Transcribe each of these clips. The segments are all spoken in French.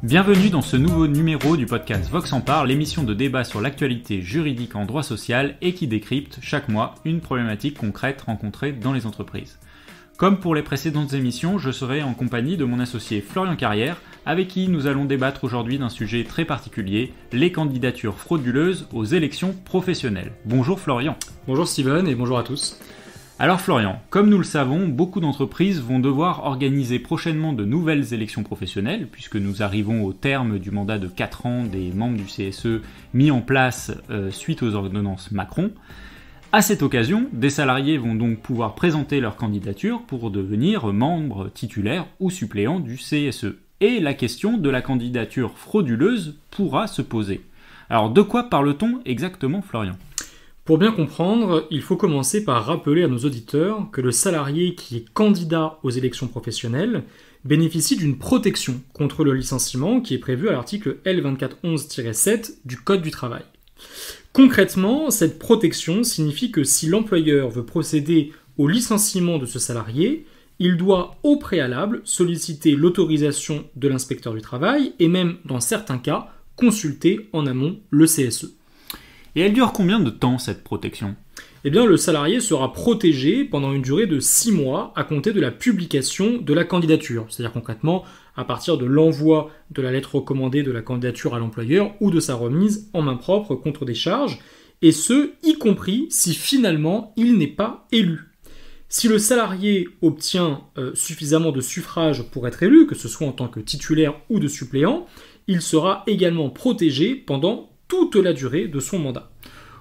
Bienvenue dans ce nouveau numéro du podcast Vox en parle, l'émission de débat sur l'actualité juridique en droit social et qui décrypte chaque mois une problématique concrète rencontrée dans les entreprises. Comme pour les précédentes émissions, je serai en compagnie de mon associé Florian Carrière, avec qui nous allons débattre aujourd'hui d'un sujet très particulier, les candidatures frauduleuses aux élections professionnelles. Bonjour Florian. Bonjour Steven et bonjour à tous. Alors Florian, comme nous le savons, beaucoup d'entreprises vont devoir organiser prochainement de nouvelles élections professionnelles, puisque nous arrivons au terme du mandat de 4 ans des membres du CSE mis en place suite aux ordonnances Macron. À cette occasion, des salariés vont donc pouvoir présenter leur candidature pour devenir membres titulaires ou suppléants du CSE. Et la question de la candidature frauduleuse pourra se poser. Alors de quoi parle-t-on exactement, Florian ? Pour bien comprendre, il faut commencer par rappeler à nos auditeurs que le salarié qui est candidat aux élections professionnelles bénéficie d'une protection contre le licenciement qui est prévue à l'article L2411-7 du Code du travail. Concrètement, cette protection signifie que si l'employeur veut procéder au licenciement de ce salarié, il doit au préalable solliciter l'autorisation de l'inspecteur du travail et même, dans certains cas, consulter en amont le CSE. Et elle dure combien de temps cette protection ? Eh bien, le salarié sera protégé pendant une durée de 6 mois à compter de la publication de la candidature. C'est-à-dire concrètement à partir de l'envoi de la lettre recommandée de la candidature à l'employeur ou de sa remise en main propre contre des charges, et ce, y compris si finalement il n'est pas élu. Si le salarié obtient suffisamment de suffrages pour être élu, que ce soit en tant que titulaire ou de suppléant, il sera également protégé pendant toute la durée de son mandat.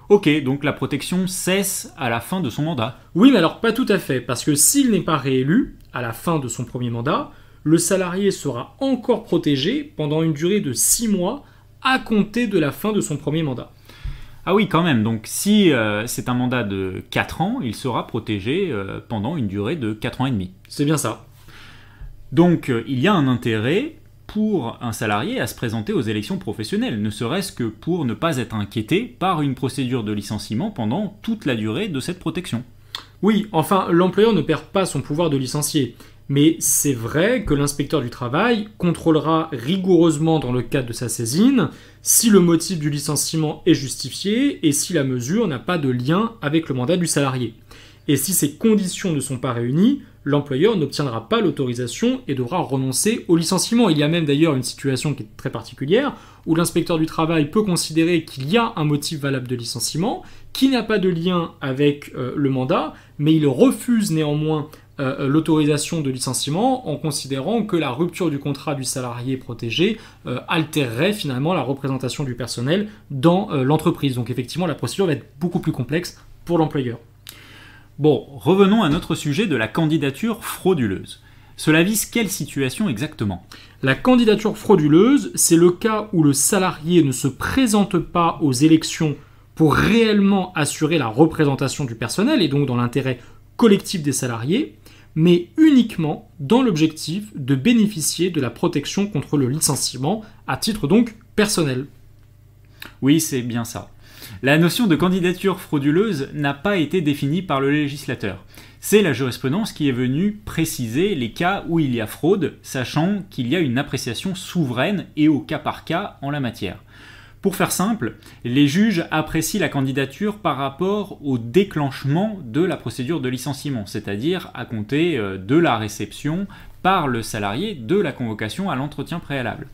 Ok, donc la protection cesse à la fin de son mandat. Oui, mais alors pas tout à fait, parce que s'il n'est pas réélu à la fin de son premier mandat, le salarié sera encore protégé pendant une durée de 6 mois à compter de la fin de son premier mandat. Ah oui, quand même, donc si c'est un mandat de 4 ans, il sera protégé pendant une durée de 4 ans et demi. C'est bien ça. Donc il y a un intérêt pour un salarié à se présenter aux élections professionnelles, ne serait-ce que pour ne pas être inquiété par une procédure de licenciement pendant toute la durée de cette protection. Oui, enfin, l'employeur ne perd pas son pouvoir de licencier, mais c'est vrai que l'inspecteur du travail contrôlera rigoureusement dans le cadre de sa saisine si le motif du licenciement est justifié et si la mesure n'a pas de lien avec le mandat du salarié. Et si ces conditions ne sont pas réunies, l'employeur n'obtiendra pas l'autorisation et devra renoncer au licenciement. Il y a même d'ailleurs une situation qui est très particulière, où l'inspecteur du travail peut considérer qu'il y a un motif valable de licenciement, qui n'a pas de lien avec le mandat, mais il refuse néanmoins l'autorisation de licenciement en considérant que la rupture du contrat du salarié protégé altérerait finalement la représentation du personnel dans l'entreprise. Donc effectivement, la procédure va être beaucoup plus complexe pour l'employeur. Bon, revenons à notre sujet de la candidature frauduleuse. Cela vise quelle situation exactement ? La candidature frauduleuse, c'est le cas où le salarié ne se présente pas aux élections pour réellement assurer la représentation du personnel et donc dans l'intérêt collectif des salariés, mais uniquement dans l'objectif de bénéficier de la protection contre le licenciement à titre donc personnel. Oui, c'est bien ça. La notion de candidature frauduleuse n'a pas été définie par le législateur. C'est la jurisprudence qui est venue préciser les cas où il y a fraude, sachant qu'il y a une appréciation souveraine et au cas par cas en la matière. Pour faire simple, les juges apprécient la candidature par rapport au déclenchement de la procédure de licenciement, c'est-à-dire à compter de la réception par le salarié de la convocation à l'entretien préalable.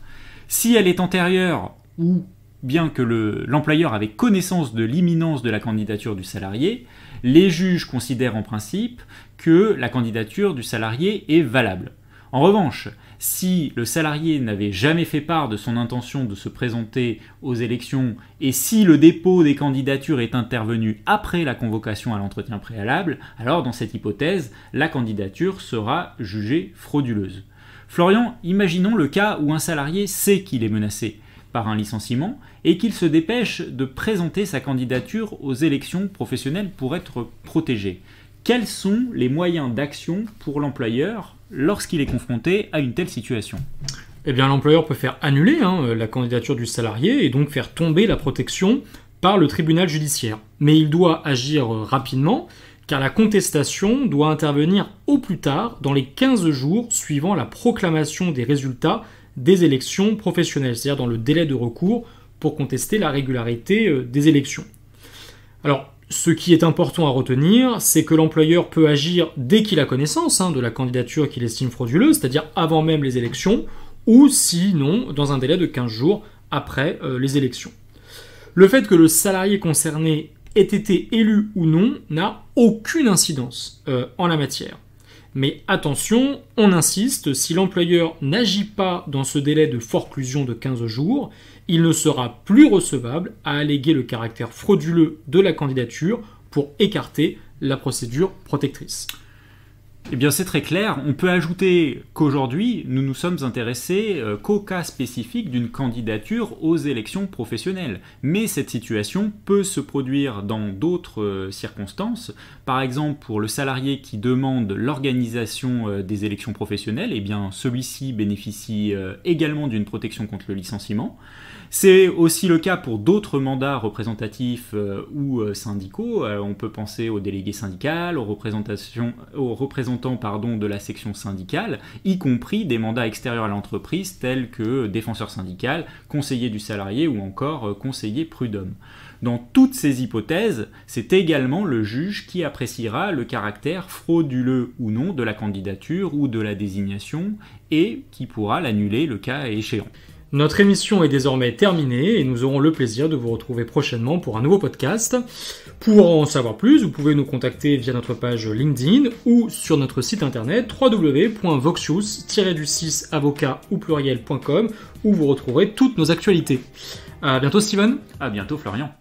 Si elle est antérieure ou bien que l'employeur avait connaissance de l'imminence de la candidature du salarié, les juges considèrent en principe que la candidature du salarié est valable. En revanche, si le salarié n'avait jamais fait part de son intention de se présenter aux élections et si le dépôt des candidatures est intervenu après la convocation à l'entretien préalable, alors dans cette hypothèse, la candidature sera jugée frauduleuse. Florian, imaginons le cas où un salarié sait qu'il est menacé par un licenciement et qu'il se dépêche de présenter sa candidature aux élections professionnelles pour être protégé. Quels sont les moyens d'action pour l'employeur lorsqu'il est confronté à une telle situation ? Eh bien, l'employeur peut faire annuler la candidature du salarié et donc faire tomber la protection par le tribunal judiciaire. Mais il doit agir rapidement, car la contestation doit intervenir au plus tard dans les 15 jours suivant la proclamation des résultats des élections professionnelles, c'est-à-dire dans le délai de recours pour contester la régularité des élections. Alors, ce qui est important à retenir, c'est que l'employeur peut agir dès qu'il a connaissance de la candidature qu'il estime frauduleuse, c'est-à-dire avant même les élections, ou sinon dans un délai de 15 jours après les élections. Le fait que le salarié concerné ait été élu ou non n'a aucune incidence en la matière. Mais attention, on insiste, si l'employeur n'agit pas dans ce délai de forclusion de 15 jours, il ne sera plus recevable à alléguer le caractère frauduleux de la candidature pour écarter la procédure protectrice. Eh bien, c'est très clair. On peut ajouter qu'aujourd'hui, nous nous sommes intéressés qu'au cas spécifique d'une candidature aux élections professionnelles. Mais cette situation peut se produire dans d'autres circonstances. Par exemple, pour le salarié qui demande l'organisation des élections professionnelles, eh bien, celui-ci bénéficie également d'une protection contre le licenciement. C'est aussi le cas pour d'autres mandats représentatifs ou syndicaux. On peut penser aux délégués syndicales, aux représentants de la section syndicale, y compris des mandats extérieurs à l'entreprise tels que défenseur syndical, conseiller du salarié ou encore conseiller prud'homme. Dans toutes ces hypothèses, c'est également le juge qui appréciera le caractère frauduleux ou non de la candidature ou de la désignation et qui pourra l'annuler le cas échéant. Notre émission est désormais terminée et nous aurons le plaisir de vous retrouver prochainement pour un nouveau podcast. Pour en savoir plus, vous pouvez nous contacter via notre page LinkedIn ou sur notre site internet www.voxius-avocat ou pluriel.com où vous retrouverez toutes nos actualités. À bientôt Steven. À bientôt Florian.